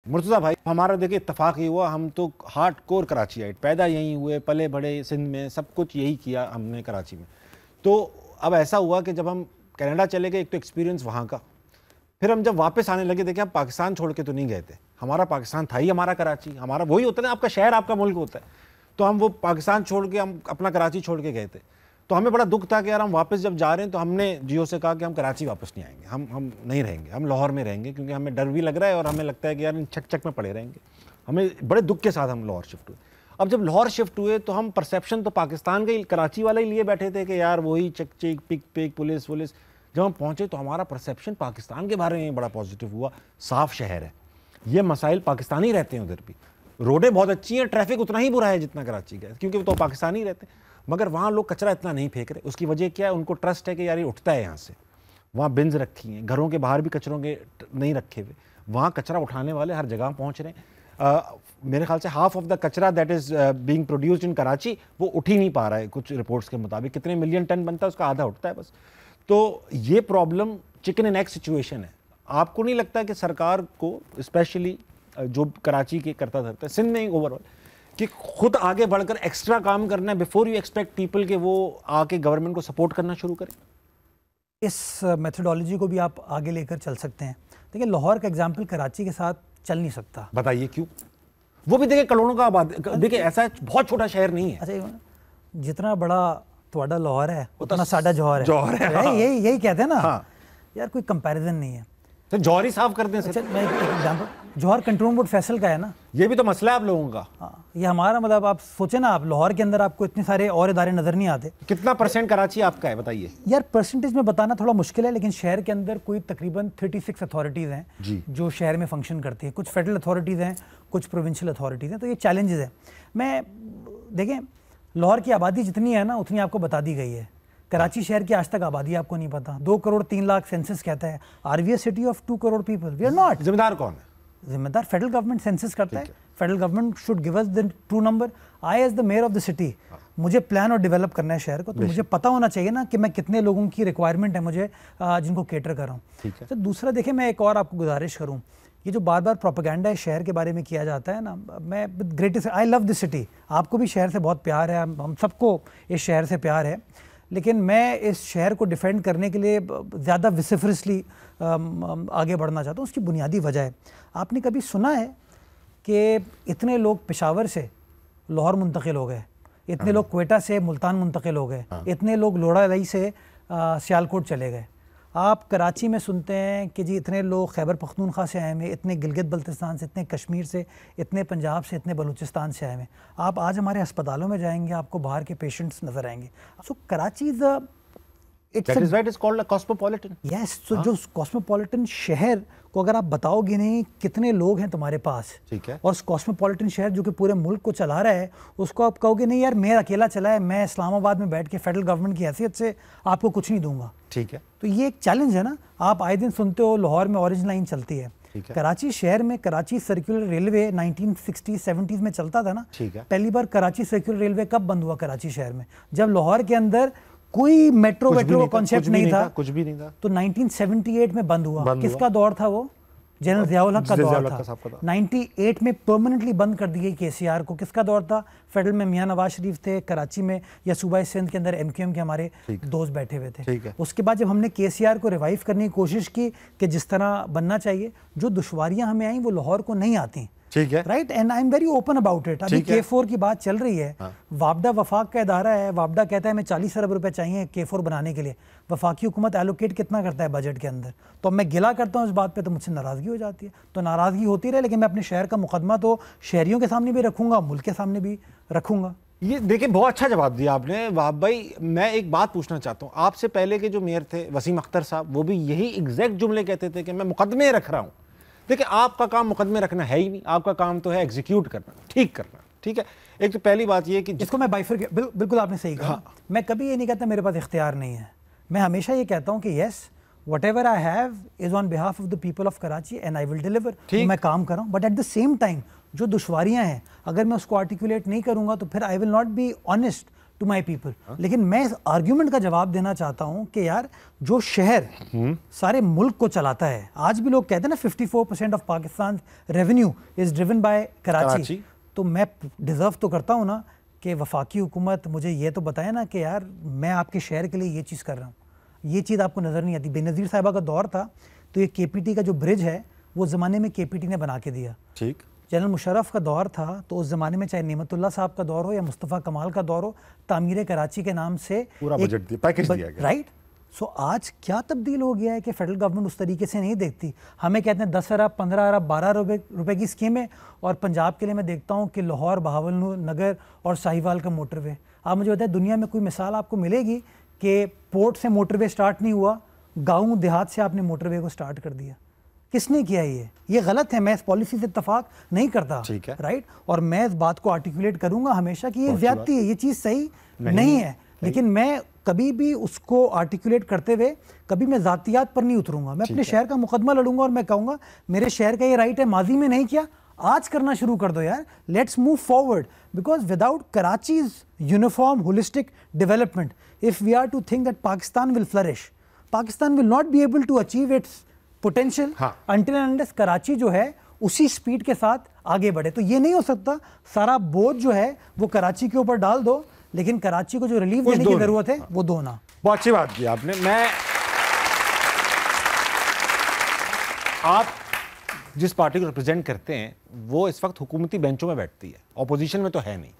मुर्तज़ा भाई, हमारा देखिए इत्तेफाक ही हुआ, हम तो हार्ड कोर कराची पैदा यहीं हुए, पले बड़े सिंध में, सब कुछ यही किया हमने कराची में। तो अब ऐसा हुआ कि जब हम कनाडा चले गए, एक तो एक्सपीरियंस वहाँ का, फिर हम जब वापस आने लगे, देखिए हम पाकिस्तान छोड़ के तो नहीं गए थे, हमारा पाकिस्तान था ही हमारा कराची, हमारा वही होता है, आपका शहर आपका मुल्क होता है। तो हम वो पाकिस्तान छोड़ के हम अपना कराची छोड़ के गए थे। तो हमें बड़ा दुख था कि यार हम वापस जब जा रहे हैं तो हमने जियो से कहा कि हम कराची वापस नहीं आएंगे, हम नहीं रहेंगे, हम लाहौर में रहेंगे, क्योंकि हमें डर भी लग रहा है और हमें लगता है कि यार इन चक में पड़े रहेंगे। हमें बड़े दुख के साथ हम लाहौर शिफ्ट हुए। अब जब लाहौर शिफ्ट हुए तो हम परसेप्शन तो पाकिस्तान का ही, कराची वाला ही लिए बैठे थे कि यार वही चक चिक पिक पिक पुलिस वुलिस। जब हम पहुँचे तो हमारा परसेप्शन पाकिस्तान के बारे में बड़ा पॉजिटिव हुआ। साफ़ शहर है, ये मसाइल पाकिस्तानी रहते हैं उधर भी, रोडें बहुत अच्छी हैं, ट्रैफिक उतना ही बुरा है जितना कराची का, क्योंकि वो तो पाकिस्तानी रहते हैं। मगर वहाँ लोग कचरा इतना नहीं फेंक रहे। उसकी वजह क्या है? उनको ट्रस्ट है कि यार ये उठता है यहाँ से। वहाँ बिन्स रखी हैं, घरों के बाहर भी कचरों के नहीं रखे हुए, वहाँ कचरा उठाने वाले हर जगह पहुँच रहे हैं। मेरे ख्याल से हाफ ऑफ द कचरा that is being produced in Karachi वो उठ ही नहीं पा रहा है। कुछ रिपोर्ट्स के मुताबिक कितने मिलियन टन बनता है, उसका आधा उठता है बस। तो ये problem chicken and egg situation है। आपको नहीं लगता कि सरकार को, स्पेशली जो कराची के करता धरता है, सिंध में ओवरऑल, कि खुद आगे बढ़कर एक्स्ट्रा काम करना है बिफोर यू एक्सपेक्ट पीपल के वो आके गवर्नमेंट को सपोर्ट करना शुरू करें? इस मेथोडोलॉजी को भी आप आगे लेकर चल सकते हैं। देखिए लाहौर का एग्जाम्पल कराची के साथ चल नहीं सकता। बताइए क्यों? वो भी देखिए करोड़ों का आबाद, देखिए ऐसा बहुत छोटा शहर नहीं है। अच्छा, जितना बड़ा थोड़ा लाहौर है उतना साडा जौहर है। जौहर है, हाँ। यही कहते हैं ना, हाँ। यार कोई कंपैरिजन नहीं है। तो जौहर ही साफ कर दें। अच्छा, मैं एक एग्जाम्पल, जौहर कंट्रोल बोर्ड फैसल का है ना, ये भी तो मसला है आप लोगों का। हाँ, ये हमारा मतलब आप सोचे ना, आप लाहौर के अंदर आपको इतने सारे और इदारे नजर नहीं आते। कितना परसेंट कराची आपका है बताइए? यार परसेंटेज में बताना थोड़ा मुश्किल है, लेकिन शहर के अंदर कोई तकरीबन 36 अथॉरिटीज़ हैं जो शहर में फंक्शन करती है। कुछ फेडरल अथॉरिटीज़ हैं, कुछ प्रोविंशियल अथॉरिटीज़ हैं। तो ये चैलेंजेस हैं। मैं देखें, लाहौर की आबादी जितनी है ना उतनी आपको बता दी गई है। कराची शहर की आज तक आबादी आपको नहीं पता। 2 करोड़ 3 लाख सेंसस कहता है। Are we a city of 2 crore people? We are not. जिम्मेदार कौन है? जिम्मेदार फेडरल गवर्नमेंट सेंसस करता है। Federal government should give us the true number. I as the mayor of the city, मुझे प्लान और डेवलप करना है शहर को, तो मुझे पता होना चाहिए ना कि मैं कितने लोगों की रिक्वायरमेंट है मुझे जिनको केटर कर रहा हूँ। तो दूसरा देखिए, मैं एक और आपको गुजारिश करूँ, ये जो बार बार प्रोपेगेंडा है शहर के बारे में किया जाता है ना, मैं greatest, I love this city, आपको भी शहर से बहुत प्यार है, हम सबको इस शहर से प्यार है, लेकिन मैं इस शहर को डिफेंड करने के लिए ज़्यादा विसिफरसली आगे बढ़ना चाहता हूँ। उसकी बुनियादी वजह है, आपने कभी सुना है कि इतने लोग पेशावर से लाहौर मुंतकिल हो गए, इतने लोग क्वेटा से मुल्तान मुंतकिल हो गए, इतने लोग लोड़ाई से सियालकोट चले गए? आप कराची में सुनते हैं कि जी इतने लोग खैबर पख्तूनख्वा से आए हैं, इतने गिलगित बल्तिस्तान से, इतने कश्मीर से, इतने पंजाब से, इतने बलूचिस्तान से आए हैं। आप आज हमारे अस्पतालों में जाएंगे, आपको बाहर के पेशेंट्स नज़र आएंगे। So Karachi is called a cosmopolitan. Yes, so जो कॉस्मोपॉलिटन शहर को अगर आप बताओगे नहीं कितने लोग हैं तुम्हारे पास, ठीक है, और उस कॉस्मोपॉलिटन शहर जो कि पूरे मुल्क को चला रहा है, उसको आप कहोगे नहीं यार मैं अकेला चला है, मैं इस्लामाबाद में बैठ के फेडरल गवर्नमेंट की हैसियत से आपको कुछ नहीं दूंगा, ठीक है। तो ये एक चैलेंज है ना। आप आए दिन सुनते हो लाहौर में ऑरेंज लाइन चलती है, कराची शहर में कराची सर्कुलर रेलवे 1960-70s में चलता था ना, ठीक है। पहली बार कराची सर्कुलर रेलवे कब बंद हुआ कराची शहर में? जब लाहौर के अंदर कोई मेट्रो का कॉन्सेप्ट नहीं था, कुछ भी नहीं था। तो 1978 में बंद हुआ। किसका दौर था वो? जनरल ज़ियाउल हक का दौर था। 98 में परमानेंटली बंद कर दी गई केसीआर को। किसका दौर था? फेडरल में मियां नवाज शरीफ थे, कराची में या सूबा सिंध के अंदर एमक्यूएम के हमारे दोस्त बैठे हुए थे। उसके बाद जब हमने केसीआर को रिवाइव करने की कोशिश की कि जिस तरह बनना चाहिए, जो दुश्वारियां हमें आई वो लाहौर को नहीं आती, ठीक है, right, and I am very open about it. अभी K4 की बात चल रही है, वापडा वफाक का इदारा है, वापडा कहता है मैं 40 अरब रुपए चाहिए K4 बनाने के लिए। वफाकी हुकूमत एलोकेट कितना करता है बजट के अंदर? तो मैं गिला करता हूँ इस बात पे तो मुझसे नाराज़गी हो जाती है। तो नाराज़गी होती रहे, लेकिन मैं अपने शहर का मुकदमा तो शहरियों के सामने भी रखूंगा, मुल्क के सामने भी रखूंगा। ये देखिए बहुत अच्छा जवाब दिया आपने वहाब भाई। मैं एक बात पूछना चाहता हूँ, आपसे पहले के जो मेयर थे वसीम अख्तर साहब, वो भी यही एग्जैक्ट जुमले कहते थे कि मैं मुकदमे रख रहा हूँ। देखिए आपका काम मुकदमे रखना है ही नहीं, आपका काम तो है एग्जीक्यूट करना, ठीक करना, ठीक है। एक तो पहली बात ये कि इसको मैं बिल्कुल आपने सही कहा। मैं कभी ये नहीं कहता मेरे पास इख्तियार नहीं है, मैं हमेशा ये कहता हूँ कि yes whatever I have is on behalf of the people of Karachi and I will deliver। मैं काम कर रहा हूँ, but at the same time जो दुश्वारियाँ हैं अगर मैं उसको आर्टिकुलेट नहीं करूँगा तो फिर I will not be honest to my people. लेकिन मैं इस आर्ग्यूमेंट का जवाब देना चाहता हूं कि यार जो शहर सारे मुल्क को चलाता है, आज भी लोग कहते हैं ना 54% of Pakistan revenue is driven by Karachi, तो मैं डिजर्व तो करता हूं ना कि वफाकी हुकूमत मुझे ये तो बताए ना कि यार मैं आपके शहर के लिए ये चीज़ कर रहा हूँ। ये चीज़ आपको नज़र नहीं आती। बेनज़ीर साहिबा का दौर था तो ये केपीटी का जो ब्रिज है वो ज़माने में केपीटी ने बना के दिया। ठीक। जनरल मुशर्रफ का दौर था तो उस ज़माने में चाहे नेमतुल्ला साहब का दौर हो या मुस्तफ़ा कमाल का दौर हो, तामीर कराची के नाम से पूरा बजट दिया, पैकेज दिया गया। राइट। सो आज क्या तब्दील हो गया है कि फेडरल गवर्नमेंट उस तरीके से नहीं देखती। हमें कहते हैं 10 अरब 15 अरब 12 रुपए की स्कीम है, और पंजाब के लिए मैं देखता हूँ कि लाहौर, बहावलनगर और साहिवाल का मोटरवे। आप मुझे बताएं दुनिया में कोई मिसाल आपको मिलेगी कि पोर्ट से मोटरवे स्टार्ट नहीं हुआ, गाँव देहात से आपने मोटरवे को स्टार्ट कर दिया? किसने किया? ये गलत है। मैं इस पॉलिसी से इत्तफाक नहीं करता, राइट। और मैं इस बात को आर्टिकुलेट करूंगा हमेशा कि ये ज्यादती है, ये चीज़ सही नहीं है। लेकिन मैं कभी भी उसको आर्टिकुलेट करते हुए कभी मैं ज़ातियात पर नहीं उतरूंगा। मैं अपने शहर का मुकदमा लड़ूंगा और मैं कहूँगा मेरे शहर का ये राइट है, माजी में नहीं किया, आज करना शुरू कर दो यार। Let's move forward, because without Karachi's uniform holistic development, if we are to think that Pakistan will flourish, Pakistan will not be able to achieve its potential until and unless Karachi जो है उसी स्पीड के साथ आगे बढ़े। तो ये नहीं हो सकता सारा बोझ जो है वो कराची के ऊपर डाल दो, लेकिन कराची को जो रिलीफ देने की जरूरत है वो दो ना। बहुत अच्छी बात की आपने। मैं आप जिस पार्टी को रिप्रेजेंट करते हैं वो इस वक्त हुकूमती बेंचों में बैठती है, ऑपोजिशन में तो है नहीं।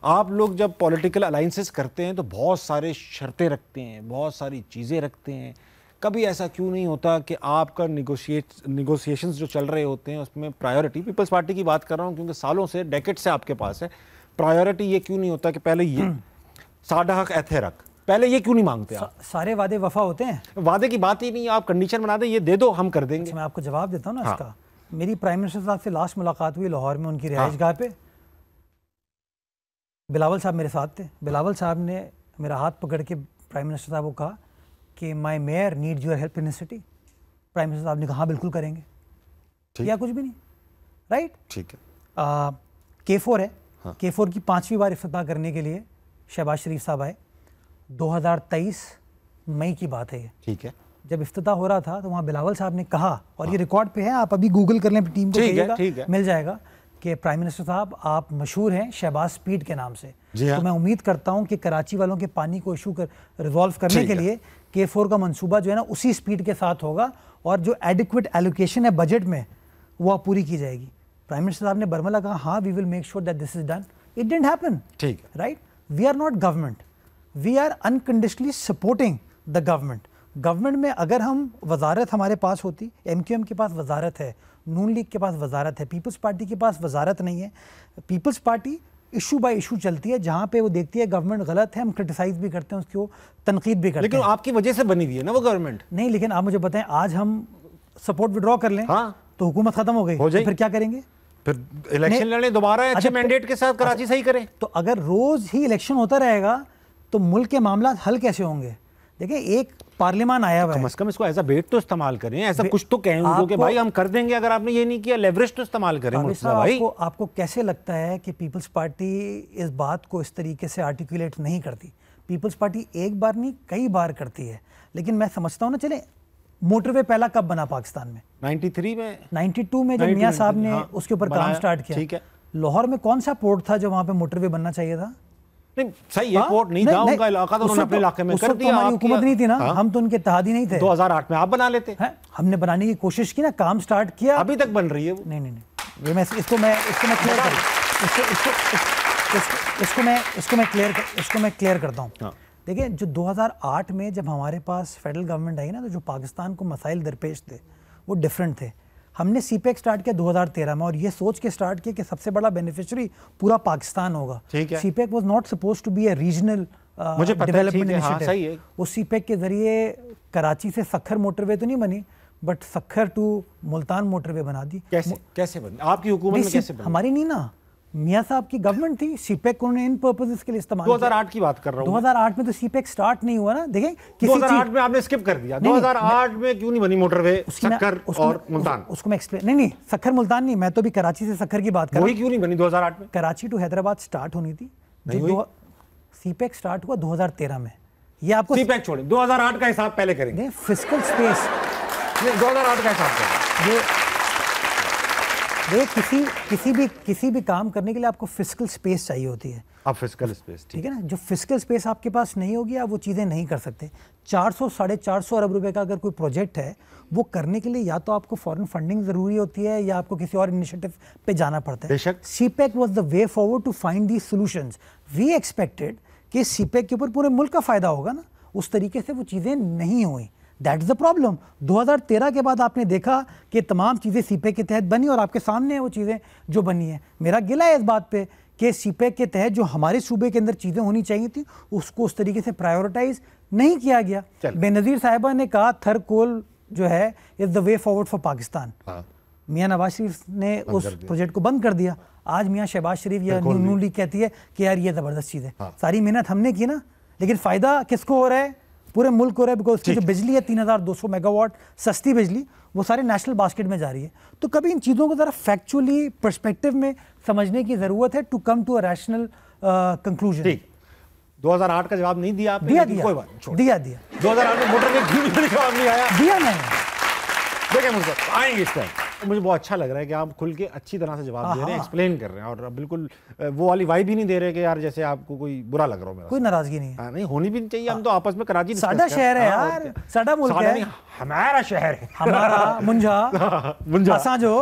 आप लोग जब पॉलिटिकल अलाइंसेस करते हैं तो बहुत सारे शर्तें रखते हैं, बहुत सारी चीज़ें रखते हैं। कभी ऐसा क्यों नहीं होता कि आपका निगोशिएशंस जो चल रहे होते हैं उसमें प्रायोरिटी, पीपल्स पार्टी की बात कर रहा हूँ क्योंकि सालों से, डेकेड से आपके पास है, प्रायोरिटी ये क्यों नहीं होता कि पहले ये साडा हक ऐथे रख, पहले ये क्यों नहीं मांगते आप? सारे वादे वफा होते हैं, वादे की बात ही नहीं, आप कंडीशन बना दें, ये दे दो हम कर देंगे। मैं आपको जवाब देता हूँ ना इसका। मेरी प्राइम मिनिस्टर साहब से लास्ट मुलाकात हुई लाहौर में उनकी रिहाइशगाह पे। बिलावल साहब मेरे साथ थे। बिलावल साहब ने मेरा हाथ पकड़ के प्राइम मिनिस्टर साहब को कहा कि my mayor needs your help in this city. Prime minister साहब ने कहा बिल्कुल करेंगे, या कुछ भी नहीं, राइट। ठीक है। K4 है, K4 की 5वीं बार इफ्तिताह करने के लिए शहबाज शरीफ साहब आए। 2023 मई की बात है ये, ठीक है। जब इफ्तिताह हो रहा था तो वहाँ बिलावल साहब ने कहा, और ये रिकॉर्ड पे है, आप अभी गूगल कर लें, टीम को कहिएगा, मिल जाएगा, कि प्राइम मिनिस्टर साहब आप मशहूर हैं शहबाज स्पीड के नाम से। तो मैं उम्मीद करता हूं कि कराची वालों के पानी को इशू रिजॉल्व करने के लिए K4 का मंसूबा जो है ना उसी स्पीड के साथ होगा, और जो एडिक्वेट एलोकेशन है बजट में वो पूरी की जाएगी। प्राइम मिनिस्टर साहब ने बर्मला कहा हाँ we will make sure that this is done. It didn't happen, ठीक है, right. We are not government, we are unconditionally supporting the government. Government में अगर हम वजारत हमारे पास होती, MQM के पास वजारत है, नून लीग के पास वजारत है, पीपल्स पार्टी के पास वजारत नहीं है। Peoples Party issue by issue चलती है, जहाँ पे वो देखती है गवर्नमेंट गलत है, हम क्रिटिसाइज भी करते हैं, उसको तनकीद भी करते हैं। लेकिन आपकी वजह से बनी हुई है ना वो गवर्नमेंट। नहीं, लेकिन आप मुझे बताएं आज हम सपोर्ट विड्रॉ कर लें तो हुकूमत खत्म हो गई, तो फिर क्या करेंगे? फिर इलेक्शन लड़े दोबारा अच्छे मैंडेट के साथ, कराची सही करें। तो अगर रोज ही इलेक्शन होता रहेगा तो मुल्क के मामला हल कैसे होंगे? देखिए एक पार्लियामान आया हुआ है, कम से कम इसको एज अ बेट तो इस्तेमाल करें, ऐसा कुछ तो कहें उनको कि भाई हम कर देंगे, अगर आपने ये नहीं किया लेवरेज तो इस्तेमाल करें। भाई आपको कैसे लगता है कि पीपल्स पार्टी इस बात को इस तरीके से आर्टिकुलेट नहीं करती? पीपल्स पार्टी एक बार नहीं कई बार करती है, लेकिन मैं समझता हूँ ना, चले मोटरवे पहला कब बना पाकिस्तान में? 93 में, 92 में जब मियाँ साहब ने उसके ऊपर काम स्टार्ट किया। ठीक है। लाहौर में कौन सा पोर्ट था जो वहाँ पे मोटरवे बनना चाहिए था? नहीं सही है, पोर्ट नहीं था, उनका इलाका तो उन्होंने अपने इलाके में कर दिया। हमारी हुकूमत नहीं थी ना, हम तो उनके इत्तेहादी नहीं थे। 2008 में आप बना लेते हैं। हमने बनाने की कोशिश की ना, काम स्टार्ट किया, अभी तक बन रही है वो। नहीं, इसको मैं क्लियर करता हूँ। देखिए जो 2008 में जब हमारे पास फेडरल गवर्नमेंट आई ना, तो जो पाकिस्तान को मसाइल दरपेश थे वो डिफरेंट थे। हमने CPEC स्टार्ट किया 2013 में, और ये सोच के स्टार्ट किया कि सबसे बड़ा बेनिफिशियरी पूरा पाकिस्तान होगा। CPEC was not supposed to be a regional development initiative. वो CPEC के जरिए कराची से सखर मोटरवे तो नहीं बनी, but Sukkur to Multan motorway बना दी। कैसे बनी? आपकी हुकूमत में कैसे बनी? हमारी नहीं ना, मियाँ साहब की गवर्नमेंट थी। CPEC को उन्होंने इन पर्पसेस के लिए इस्तेमाल 2008 की बात कर रहा हूँ। 2008 में तो CPEC स्टार्ट नहीं हुआ ना। देखें 2008 में आपने स्किप कर दिया। 2008 में क्यों नहीं बनी मोटरवे सखर और मुल्तान? उसको मैं एक्सप्लेन नहीं, सखर मुल्तान नहीं, मैं तो भी कराची से सखर की बात कर रहा हूँ। वही क्यों नहीं बनी 2008 में? कराची टू हैदराबाद स्टार्ट होनी थी, जो सीपेक स्टार्ट हुआ 2013 में। ये आपको सीपेक छोड़ें, 2008 का हिसाब पहले करेंगे। फिस्कल स्पेस 2008 का हिसाब करें। ये किसी भी काम करने के लिए आपको फिस्कल स्पेस चाहिए होती है। अब फिस्कल स्पेस, ठीक है ना, जो फिस्कल स्पेस आपके पास नहीं होगी आप वो चीज़ें नहीं कर सकते। 400-450 अरब रुपए का अगर कोई प्रोजेक्ट है, वो करने के लिए या तो आपको फॉरेन फंडिंग ज़रूरी होती है या आपको किसी और इनिशिएटिव पे जाना पड़ता है। CPEC was the way forward to find these solutions. We expected कि सीपेक के ऊपर पूरे मुल्क का फ़ायदा होगा ना, उस तरीके से वो चीज़ें नहीं हुई। That's the problem. 2013 के बाद आपने देखा कि तमाम चीज़ें सीपेक के तहत बनी और आपके सामने है वो चीज़ें जो बनी हैं। मेरा गिला है इस बात पे कि सीपेक के तहत जो हमारे सूबे के अंदर चीज़ें होनी चाहिए थी उसको उस तरीके से प्रायोरिटाइज नहीं किया गया। बेनज़ीर साहिबा ने कहा थर कोल जो है is the way forward for Pakistan. मियाँ नवाज शरीफ ने उस प्रोजेक्ट को बंद कर दिया। आज मियाँ शहबाज शरीफ या नून लीग कहती है कि यार ये ज़बरदस्त चीज़ है। सारी मेहनत हमने की ना, लेकिन फ़ायदा किसको हो रहा है? पूरे मुल्क हो रहा है, बिकॉज उसकी जो बिजली है 3200 मेगावाट सस्ती बिजली, वो सारे नेशनल बास्केट में जा रही है। तो कभी इन चीज़ों को ज़रा फैक्चुअली पर्सपेक्टिव में समझने की ज़रूरत है to come to a rational conclusion. ठीक, 2008 का जवाब नहीं दिया आपने, दिया कोई बात नहीं, दिया 2008 में मोटर में जवाब नहीं आया, दिया नहीं। देखिए मुझे आएंगे इस टाइम। मुझे बहुत अच्छा लग रहा है कि आप खुल के अच्छी तरह से जवाब दे रहे हैं, एक्सप्लेन कर रहे हैं और बिल्कुल वो वाली वाइब भी नहीं दे रहे कि यार जैसे आपको कोई बुरा लग रहा हो। मेरा कोई नाराजगी नहीं है। नहीं होनी भी नहीं चाहिए। हम तो आपस में कराची साडा शहर है यार, साडा मुल्क है, हमारा शहर है, हमारा मुंजा मुंजा असांजो।